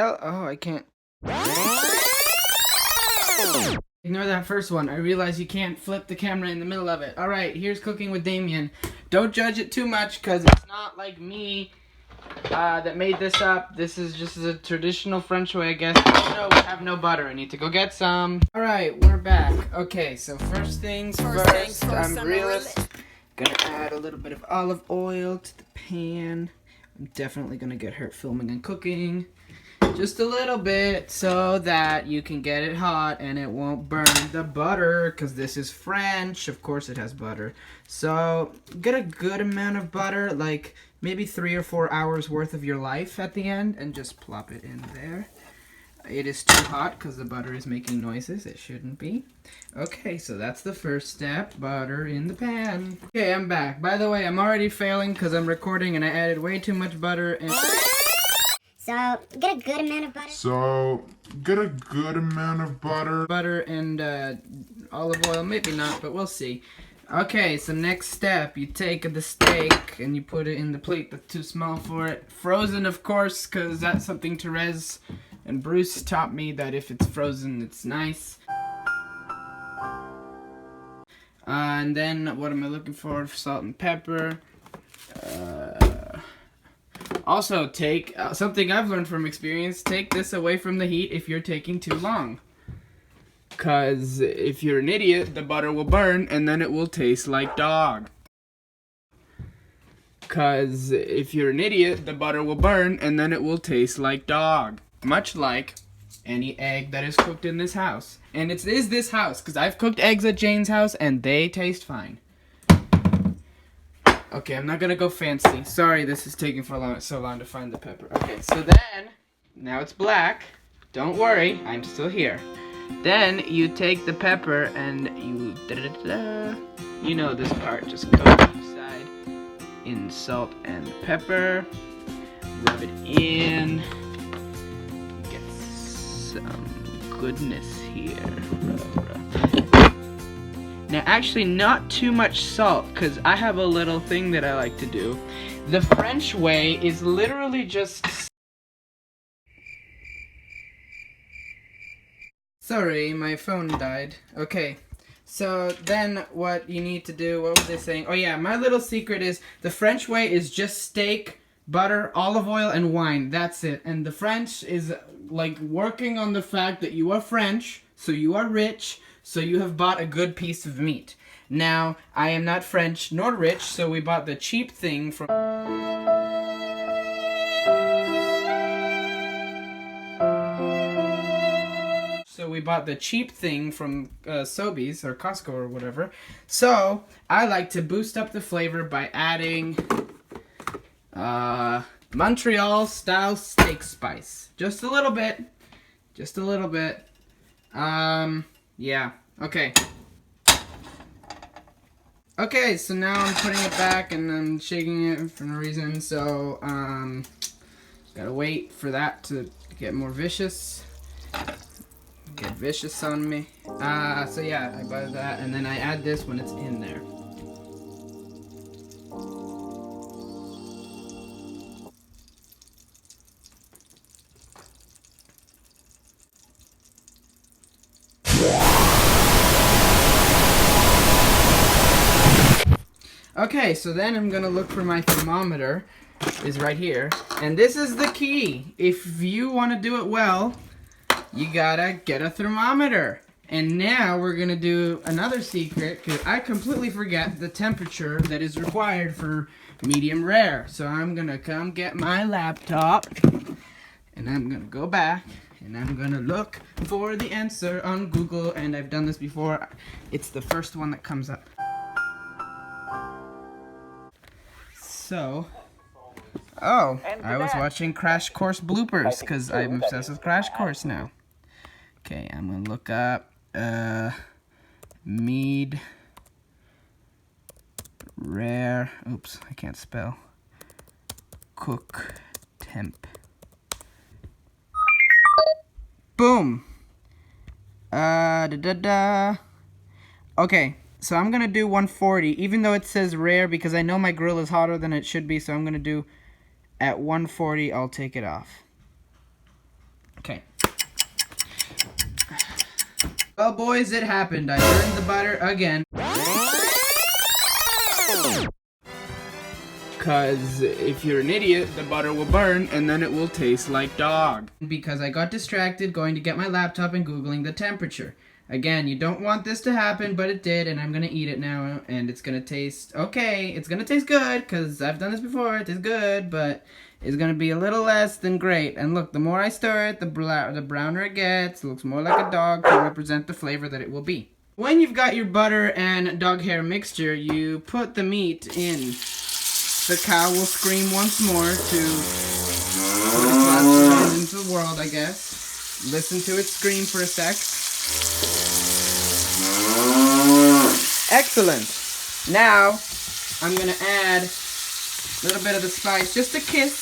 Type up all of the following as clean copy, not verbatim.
tell? Oh, I can't. Ignore that first one. I realize you can't flip the camera in the middle of it. Alright, here's cooking with Damien. Don't judge it too much, because it's not like me that made this up. This is just a traditional French way, I guess. No, we have no butter. I need to go get some. Alright, we're back. Okay, so first things first. I'm realist. Gonna add a little bit of olive oil to the pan. I'm definitely gonna get hurt filming and cooking. Just a little bit so that you can get it hot and it won't burn the butter, because this is French. Of course it has butter. So get a good amount of butter, like maybe 3 or 4 hours worth of your life at the end, and just plop it in there. It is too hot because the butter is making noises. It shouldn't be. Okay, so that's the first step. Butter in the pan. Okay, I'm back. By the way, I'm already failing because I'm recording and I added way too much butter. And so, get a good amount of butter. Butter and olive oil. Maybe not, but we'll see. Okay, so next step. You take the steak and you put it in the plate that's too small for it. Frozen, of course, because that's something Therese and Bruce taught me, that if it's frozen, it's nice. And then, what am I looking for? Salt and pepper. Also, take something I've learned from experience. Take this away from the heat if you're taking too long. Because if you're an idiot, the butter will burn and then it will taste like dog. Because if you're an idiot, the butter will burn and then it will taste like dog. Much like any egg that is cooked in this house. And it is this house, because I've cooked eggs at Jane's house and they taste fine. Okay, I'm not gonna go fancy. Sorry, this is taking so long to find the pepper. Okay, so then, now it's black. Don't worry, I'm still here. Then you take the pepper and you you know this part. Just coat each side in salt and pepper. Rub it in. Get some goodness here. Now, actually, not too much salt, because I have a little thing that I like to do. The French way is literally just... Sorry, my phone died. Okay, so then what you need to do, what was I saying? Oh yeah, my little secret is the French way is just steak, butter, olive oil, and wine. That's it. And the French is like working on the fact that you are French, so you are rich, so you have bought a good piece of meat. Now, I am not French nor rich, so we bought the cheap thing from... Sobeys or Costco or whatever. So, I like to boost up the flavor by adding Montreal style steak spice. Just a little bit. Just a little bit. Yeah. Okay. Okay, so now I'm putting it back and I'm shaking it for no reason. So, gotta wait for that to get more vicious. Get vicious on me. So yeah, I butter that and then I add this when it's in there. Okay, so then I'm gonna look for my thermometer. Is right here. And this is the key. If you want to do it well, you gotta get a thermometer. And now we're gonna do another secret, because I completely forget the temperature that is required for medium rare. So I'm gonna come get my laptop, and I'm gonna go back, and I'm gonna look for the answer on Google, and I've done this before. It's the first one that comes up. So, oh, I was watching Crash Course bloopers, because I'm obsessed with Crash Course now. Okay, I'm gonna look up mead rare. Oops, I can't spell. Cook temp. Boom. Okay, so I'm gonna do 140, even though it says rare, because I know my grill is hotter than it should be. So I'm gonna do at 140. I'll take it off. Well, boys, it happened. I burned the butter again. Because if you're an idiot, the butter will burn and then it will taste like dog. Because I got distracted going to get my laptop and Googling the temperature. Again, you don't want this to happen, but it did, and I'm gonna eat it now, and it's gonna taste okay. It's gonna taste good, because I've done this before. It tastes good, but it's gonna be a little less than great. And look, the more I stir it, the browner it gets. It looks more like a dog to represent the flavor that it will be. When you've got your butter and dog hair mixture, you put the meat in. The cow will scream once more to put its last run into the world, I guess. Listen to it scream for a sec. Excellent. Now, I'm going to add a little bit of the spice, just a kiss.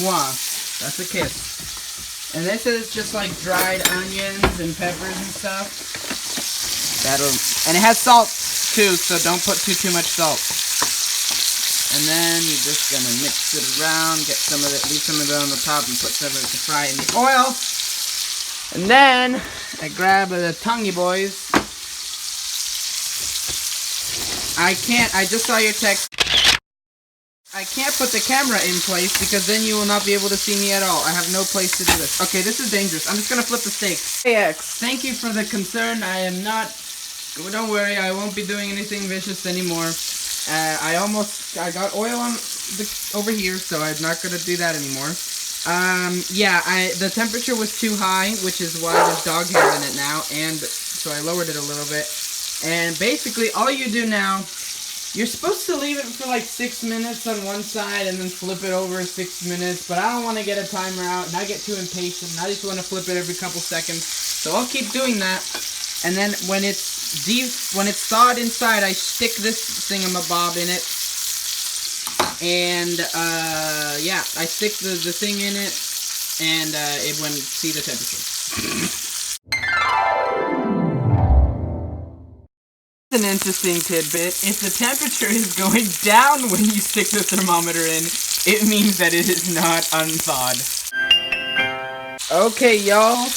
Mwah. That's a kiss. And this is just like dried onions and peppers and stuff. And it has salt too, so don't put too much salt. And then you're just going to mix it around, get some of it, leave some of it on the top, and put some of it to fry in the oil. And then I grab the tongue, you boys. I just saw your text. I can't put the camera in place because then you will not be able to see me at all. I have no place to do this. Okay, this is dangerous. I'm just gonna flip the steak. AX, thank you for the concern. I am not, don't worry, I won't be doing anything vicious anymore. I got oil on over here, so I'm not gonna do that anymore. Yeah, the temperature was too high, which is why there's dog hair in it now, and so I lowered it a little bit. And basically, all you do now, you're supposed to leave it for like 6 minutes on one side and then flip it over 6 minutes, but I don't want to get a timer out and I get too impatient. I just want to flip it every couple seconds, so I'll keep doing that. And then when it's thawed inside, I stick this thingamabob in it. And, yeah, I stick the thing in it, and, it wouldn't see the temperature. An interesting tidbit. If the temperature is going down when you stick the thermometer in, it means that it is not unthawed. Okay, y'all.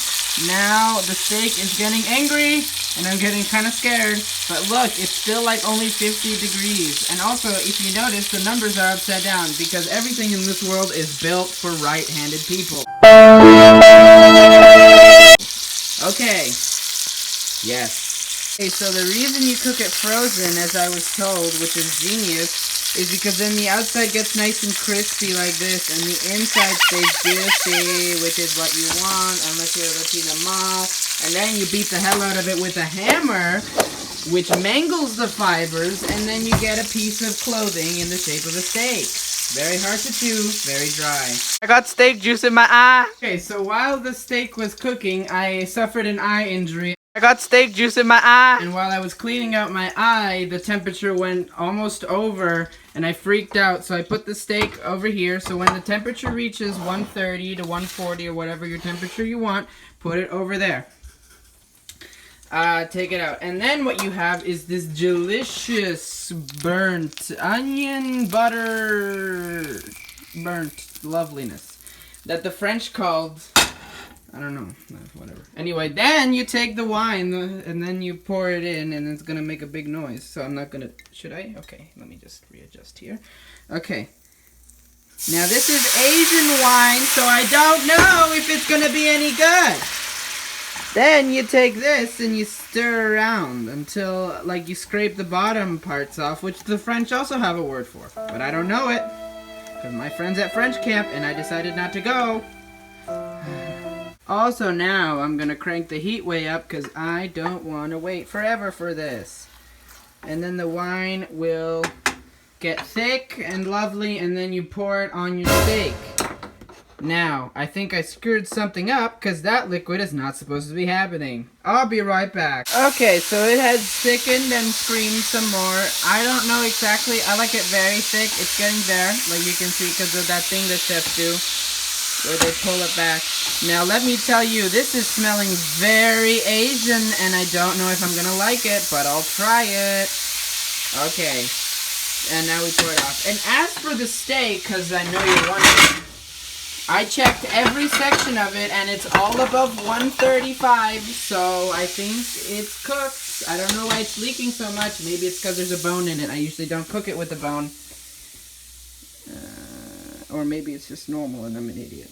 Now the steak is getting angry, and I'm getting kind of scared. But look, it's still like only 50 degrees. And also, if you notice, the numbers are upside down because everything in this world is built for right-handed people. Okay. Yes. Okay, so the reason you cook it frozen, as I was told, which is genius, is because then the outside gets nice and crispy like this, and the inside stays juicy, which is what you want, unless you're a Latino mom. And then you beat the hell out of it with a hammer, which mangles the fibers, and then you get a piece of clothing in the shape of a steak. Very hard to chew, very dry. I got steak juice in my eye. Okay, so while the steak was cooking, I suffered an eye injury. I got steak juice in my eye. And while I was cleaning out my eye, the temperature went almost over, and I freaked out. So I put the steak over here. So when the temperature reaches 130 to 140 or whatever your temperature you want, put it over there. Take it out. And then what you have is this delicious burnt onion butter burnt loveliness that the French called, I don't know, whatever. Anyway, then you take the wine and then you pour it in, and it's gonna make a big noise. So I'm not gonna, should I? Okay, let me just readjust here. Okay. Now this is Asian wine, so I don't know if it's gonna be any good. Then you take this and you stir around until, like, you scrape the bottom parts off, which the French also have a word for. But I don't know it, because my friend's at French camp and I decided not to go. Also now, I'm going to crank the heat way up because I don't want to wait forever for this. And then the wine will get thick and lovely, and then you pour it on your steak. Now, I think I screwed something up because that liquid is not supposed to be happening. I'll be right back. Okay, so it has thickened and screamed some more. I don't know exactly. I like it very thick. It's getting there, like you can see, because of that thing that chefs do, where they pull it back. Now, let me tell you, this is smelling very Asian, and I don't know if I'm going to like it, but I'll try it. Okay. And now we pour it off. And as for the steak, because I know you're wondering, I checked every section of it, and it's all above 135, so I think it's cooked. I don't know why it's leaking so much. Maybe it's because there's a bone in it. I usually don't cook it with a bone. Or maybe it's just normal and I'm an idiot.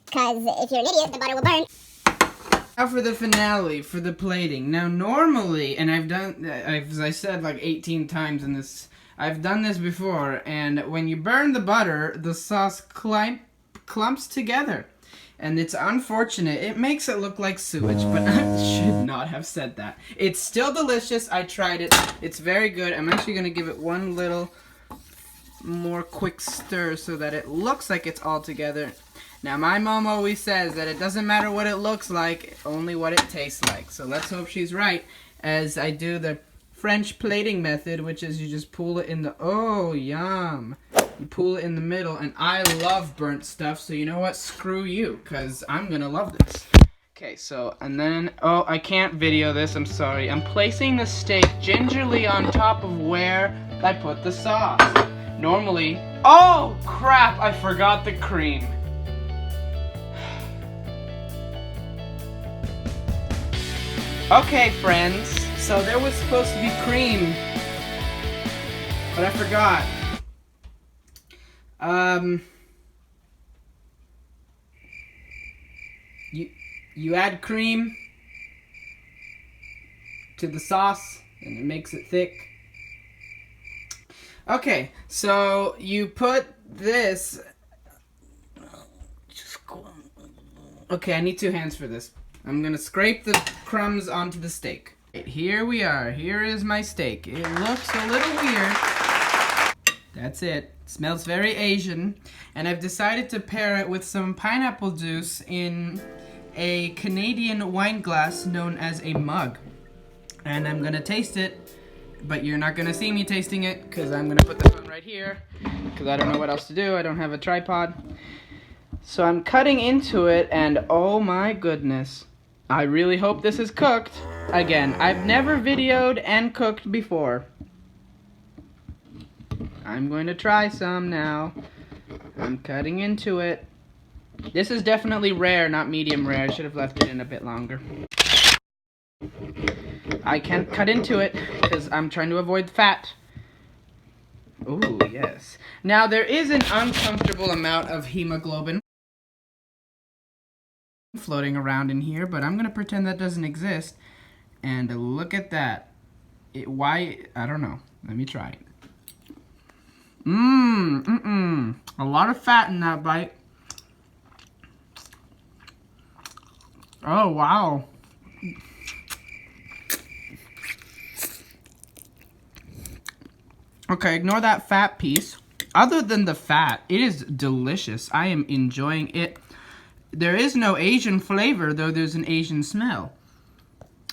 Because if you're an idiot, the butter will burn. Now for the finale, for the plating. Now normally, and I've done, as I said like 18 times in this, I've done this before, and when you burn the butter, the sauce clumps together. And it's unfortunate. It makes it look like sewage, but I should not have said that. It's still delicious. I tried it. It's very good. I'm actually going to give it one little more quick stir so that it looks like it's all together. Now, my mom always says that it doesn't matter what it looks like, only what it tastes like. So let's hope she's right as I do the French plating method, which is you just pull it in the, oh, yum. You pull it in the middle, and I love burnt stuff, so you know what? Screw you, because I'm going to love this. Okay, so, and then, oh, I can't video this, I'm sorry. I'm placing the steak gingerly on top of where I put the sauce. Normally, oh, crap, I forgot the cream. Okay, friends, so there was supposed to be cream, but I forgot. You add cream to the sauce, and it makes it thick. Okay, so you put this. Okay, I need 2 hands for this. I'm gonna scrape the crumbs onto the steak. Here we are. Here is my steak. It looks a little weird. That's it. Smells very Asian. And I've decided to pair it with some pineapple juice in a Canadian wine glass known as a mug. And I'm gonna taste it, but you're not gonna see me tasting it because I'm gonna put the phone right here because I don't know what else to do. I don't have a tripod. So I'm cutting into it, and oh my goodness. I really hope this is cooked. Again, I've never videoed and cooked before. I'm going to try some now. I'm cutting into it. This is definitely rare, not medium rare. I should have left it in a bit longer. I can't cut into it because I'm trying to avoid fat. Ooh, yes. Now, there is an uncomfortable amount of hemoglobin floating around in here, but I'm going to pretend that doesn't exist. And look at that. Why? I don't know. Let me try it. A lot of fat in that bite. Oh, wow. Okay, ignore that fat piece. Other than the fat, it is delicious. I am enjoying it. There is no Asian flavor, though there's an Asian smell.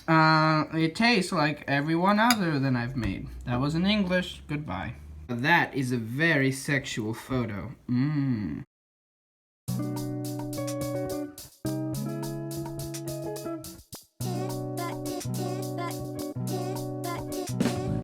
It tastes like every one other than I've made. That was in English. Goodbye. That is a very sexual photo.